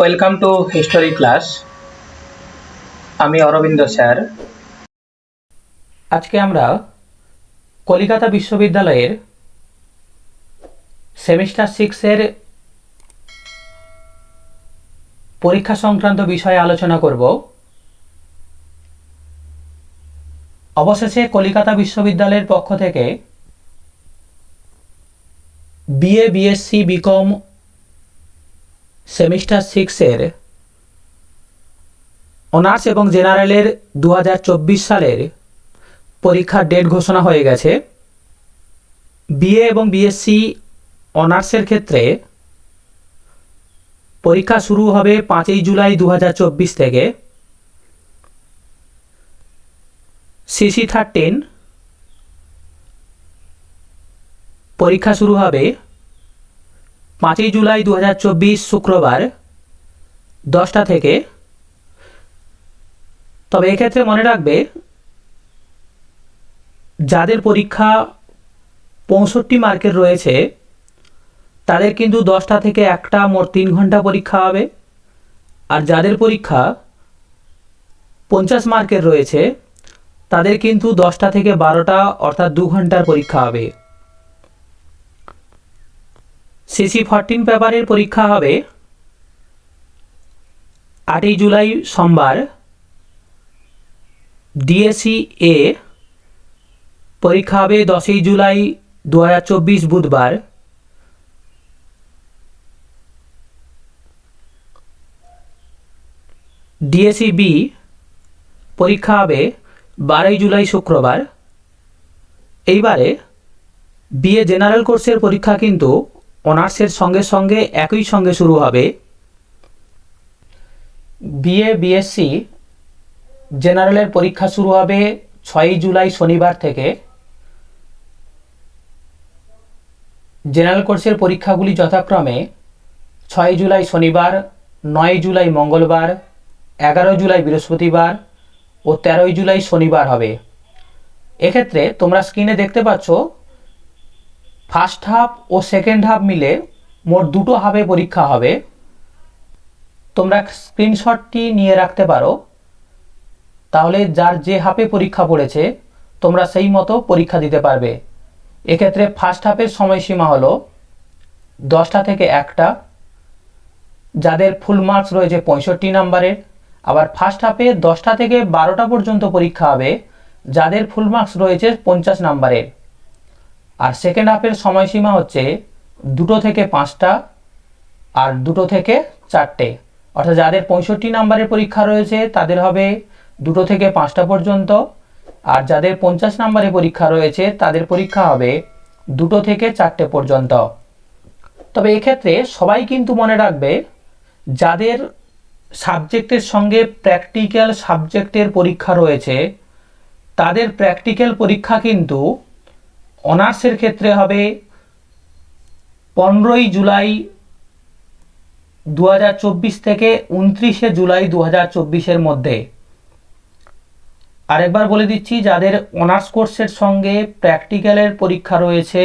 Welcome to history class. আমি Aurobindo sir. আজকে আমরা কলিকাতা বিশ্ববিদ্যালয়ের সেমিস্টার 6-এর পরীক্ষা সংক্রান্ত বিষয়ে আলোচনা করব। অবশেষে কলিকাতা বিশ্ববিদ্যালয়ের পক্ষ থেকে বিএ, বিএসসি, বিকম সেমিস্টার 6-এর অনার্স এবং জেনারেলের 2024 সালের পরীক্ষার ডেট ঘোষণা হয়ে গেছে। বিএ এবং বিএসসি অনার্সের ক্ষেত্রে পরীক্ষা শুরু হবে 5ই জুলাই 2024 থেকে। সিসি 13 পরীক্ষা শুরু হবে 5ই জুলাই 2024 শুক্রবার 10টা থেকে। তবে এক্ষেত্রে মনে রাখবে, যাদের পরীক্ষা 65 মার্কের রয়েছে তাদের কিন্তু 10টা থেকে 1টা মোট 3 ঘন্টা পরীক্ষা হবে। আর যাদের পরীক্ষা 50 মার্কের রয়েছে তাদের কিন্তু 10টা থেকে 12টা অর্থাৎ 2 ঘন্টার পরীক্ষা হবে। সিসি 14 পেপারের পরীক্ষা হবে 8ই জুলাই সোমবার। ডিএসসি এ পরীক্ষা হবে 10ই জুলাই 2024 বুধবার। ডিএসসি বি পরীক্ষা হবে 12ই জুলাই শুক্রবার। এইবারে বিএ জেনারেল কোর্সের পরীক্ষা কিন্তু অনার্সের সঙ্গে সঙ্গে একই সঙ্গে শুরু হবে। বিএ বিএসসি জেনারেলের পরীক্ষা শুরু হবে 6ই জুলাই শনিবার থেকে। জেনারেল কোর্সের পরীক্ষাগুলি যথাক্রমে 6 জুলাই শনিবার, 9 জুলাই মঙ্গলবার, 11 জুলাই বৃহস্পতিবার ও 13 জুলাই শনিবার হবে। এক্ষেত্রে তোমরা স্ক্রিনে দেখতে পাচ্ছ ফার্স্ট হাফ ও সেকেন্ড হাফ মিলে মোট 2টো হাফে পরীক্ষা হবে। তোমরা স্ক্রিনশটটি নিয়ে রাখতে পারো, তাহলে যার যে হাফে পরীক্ষা পড়েছে তোমরা সেই মতো পরীক্ষা দিতে পারবে। এক্ষেত্রে ফার্স্ট হাফের সময়সীমা হলো 10টা থেকে 1টা, যাদের ফুল মার্কস রয়েছে 65 নাম্বারের। আবার ফার্স্ট হাফে 10টা থেকে 12টা পর্যন্ত পরীক্ষা হবে যাদের ফুল মার্কস রয়েছে 50 নাম্বারের। আর সেকেন্ড হাফের সময়সীমা হচ্ছে 2টো থেকে 5টা আর 2টো থেকে 4টে, অর্থাৎ যাদের 65 নাম্বারের পরীক্ষা রয়েছে তাদের হবে 2টো থেকে 5টা পর্যন্ত, আর যাদের 50 নাম্বারের পরীক্ষা রয়েছে তাদের পরীক্ষা হবে 2টো থেকে 4টে পর্যন্ত। তবে এক্ষেত্রে সবাই কিন্তু মনে রাখবে, যাদের সাবজেক্টের সঙ্গে প্র্যাকটিক্যাল সাবজেক্টের পরীক্ষা রয়েছে তাদের প্র্যাকটিক্যাল পরীক্ষা কিন্তু অনার্সের ক্ষেত্রে হবে 15ই জুলাই 2024 থেকে 29শে জুলাই 2024-এর মধ্যে। আরেকবার বলে দিচ্ছি, যাদের অনার্স কোর্সের সঙ্গে প্র্যাকটিক্যালের পরীক্ষা রয়েছে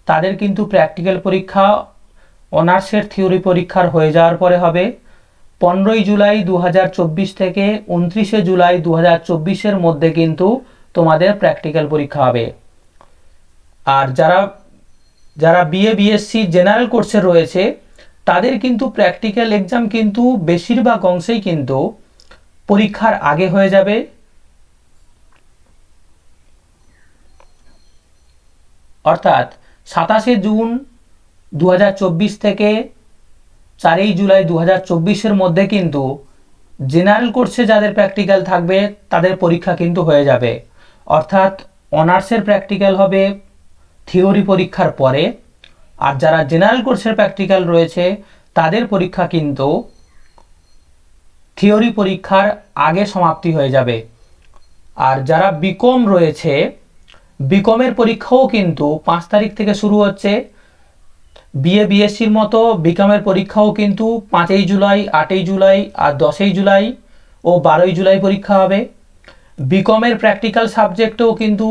তাদের কিন্তু প্র্যাকটিক্যাল পরীক্ষা অনার্সের থিওরি পরীক্ষার হয়ে যাওয়ার পরে হবে 15ই জুলাই 2024 থেকে 29শে জুলাই 2024-এর মধ্যে কিন্তু তোমাদের প্র্যাকটিক্যাল পরীক্ষা হবে। আর যারা বিএ বিএসসি জেনারেল কোর্সে রয়েছে তাদের কিন্তু প্র্যাকটিক্যাল এক্সাম কিন্তু বেশিরভাগ অংশেই কিন্তু পরীক্ষার আগে হয়ে যাবে। অর্থাৎ 27শে জুন 2024 থেকে 4ই জুলাই 2024-এর মধ্যে কিন্তু জেনারেল কোর্সে যাদের প্র্যাকটিক্যাল থাকবে তাদের পরীক্ষা কিন্তু হয়ে যাবে। অর্থাৎ অনার্সের প্র্যাকটিক্যাল হবে থিওরি পরীক্ষার পরে, আর যারা জেনারেল কোর্সের প্র্যাকটিক্যাল রয়েছে তাদের পরীক্ষা কিন্তু থিওরি পরীক্ষার আগে সমাপ্তি হয়ে যাবে। আর যারা বিকম রয়েছে, বিকমের পরীক্ষাও কিন্তু 5 তারিখ থেকে শুরু হচ্ছে। বিএ বিএসসির মতো বিকমের পরীক্ষাও কিন্তু 5ই জুলাই, 8ই জুলাই আর 10ই জুলাই ও 12ই জুলাই পরীক্ষা হবে। বিকমের প্র্যাকটিক্যাল সাবজেক্টেও কিন্তু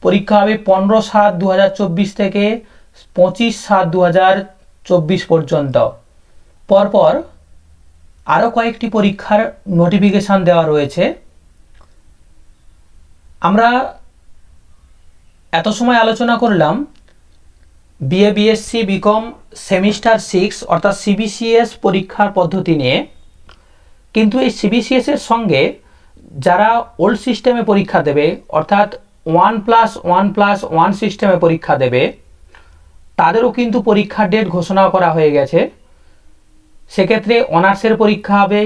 পরীক্ষা হবে 15/7/2024 থেকে 25/7/2024 পর্যন্ত। পরপর আরও কয়েকটি পরীক্ষার নোটিফিকেশান দেওয়া রয়েছে। আমরা এত সময় আলোচনা করলাম বিএ বিএসসি বিকম সেমিস্টার 6 অর্থাৎ সিবিসিএস পরীক্ষার পদ্ধতি নিয়ে, কিন্তু এই সিবিসিএসের সঙ্গে যারা ওল্ড সিস্টেমে পরীক্ষা দেবে অর্থাৎ 1+1+1 সিস্টেমে পরীক্ষা দেবে তাদেরও কিন্তু পরীক্ষার ডেট ঘোষণা করা হয়ে গেছে। সেক্ষেত্রে অনার্সের পরীক্ষা হবে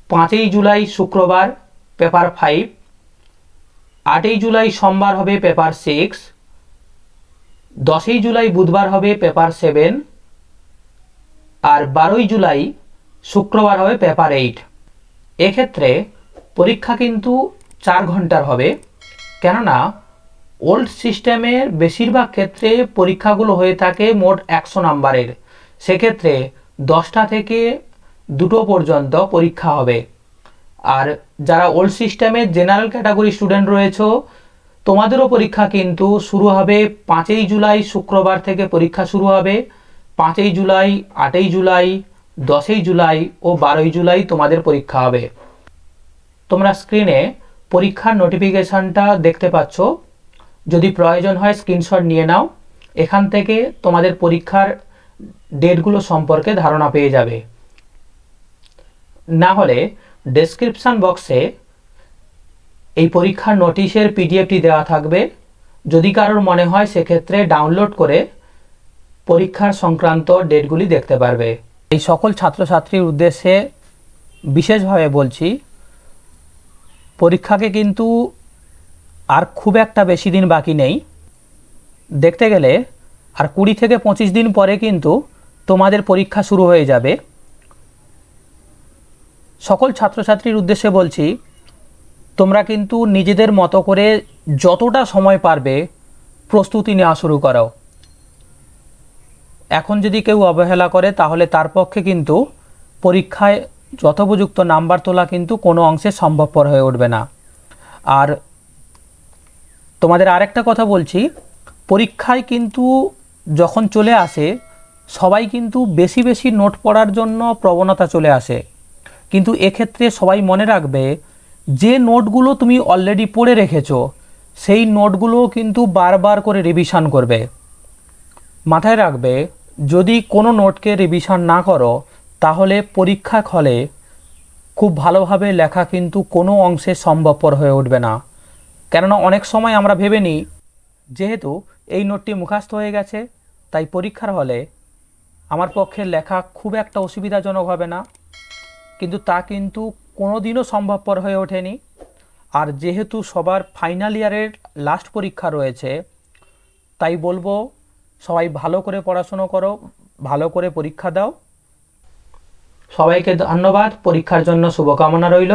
5ই জুলাই শুক্রবার পেপার 5, 8ই জুলাই সোমবার হবে পেপার 6, 10ই জুলাই বুধবার হবে পেপার 7, আর 12ই জুলাই শুক্রবার হবে পেপার 8। এক্ষেত্রে পরীক্ষা কিন্তু 4 ঘন্টার হবে, কেননা ওল্ড সিস্টেমের বেশিরভাগ ক্ষেত্রে পরীক্ষাগুলো হয়ে থাকে মোট 100 নাম্বারের। সেক্ষেত্রে 10টা থেকে 2টো পর্যন্ত পরীক্ষা হবে। আর যারা ওল্ড সিস্টেমের জেনারেল ক্যাটাগরি স্টুডেন্ট রয়েছে তোমাদেরও পরীক্ষা কিন্তু শুরু হবে 5ই জুলাই শুক্রবার থেকে পরীক্ষা শুরু হবে। 5ই জুলাই, 8ই জুলাই, 10ই জুলাই ও 12ই জুলাই তোমাদের পরীক্ষা হবে। তোমরা স্ক্রিনে পরীক্ষার নোটিফিকেশানটা দেখতে পাচ্ছ, যদি প্রয়োজন হয় স্ক্রিনশট নিয়ে নাও। এখান থেকে তোমাদের পরীক্ষার ডেটগুলো সম্পর্কে ধারণা পেয়ে যাবে। না হলে ডেসক্রিপশান বক্সে এই পরীক্ষার নোটিশের পিডিএফটি দেওয়া থাকবে, যদি কারোর মনে হয় সেক্ষেত্রে ডাউনলোড করে পরীক্ষার সংক্রান্ত ডেটগুলি দেখতে পারবে। এই সকল ছাত্রছাত্রীর উদ্দেশ্যে বিশেষভাবে বলছি, পরীক্ষাকে কিন্তু আর খুব একটা বেশি দিন বাকি নেই। দেখতে গেলে আর 20 থেকে 25 দিন পরে কিন্তু তোমাদের পরীক্ষা শুরু হয়ে যাবে। সকল ছাত্রছাত্রীর উদ্দেশ্যে বলছি, তোমরা কিন্তু নিজেদের মতো করে যতটা সময় পারবে প্রস্তুতি নেওয়া শুরু করো। এখন যদি কেউ অবহেলা করে তাহলে তার পক্ষে কিন্তু পরীক্ষায় যথোপযুক্ত নাম্বার তোলা কিন্তু কোনো অংশে সম্ভবপর হয়ে উঠবে না। আর তোমাদের আরেকটা কথা বলছি, পরীক্ষায় কিন্তু যখন চলে আসে সবাই কিন্তু বেশি বেশি নোট পড়ার জন্য প্রবণতা চলে আসে, কিন্তু এক্ষেত্রে সবাই মনে রাখবে যে নোটগুলো তুমি অলরেডি পড়ে রেখেছো সেই নোটগুলো কিন্তু বারবার করে রিভিশন করবে। মাথায় রাখবে, যদি কোনো নোটকে রিভিশন না করো তাহলে পরীক্ষা হলে খুব ভালোভাবে লেখা কিন্তু কোনো অংশে সম্ভবপর হয়ে উঠবে না। কেননা অনেক সময় আমরা ভেবে নিই যেহেতু এই নোটটি মুখস্থ হয়ে গেছে তাই পরীক্ষার হলে আমার পক্ষে লেখা খুব একটা অসুবিধাজনক হবে না, কিন্তু তা কিন্তু কোনো দিনও সম্ভবপর হয়ে ওঠেনি। আর যেহেতু সবার ফাইনাল ইয়ারের লাস্ট পরীক্ষা রয়েছে তাই বলবো সবাই ভালো করে পড়াশুনো করো, ভালো করে পরীক্ষা দাও। সবাইকে ধন্যবাদ, পরীক্ষার জন্য শুভকামনা রইল।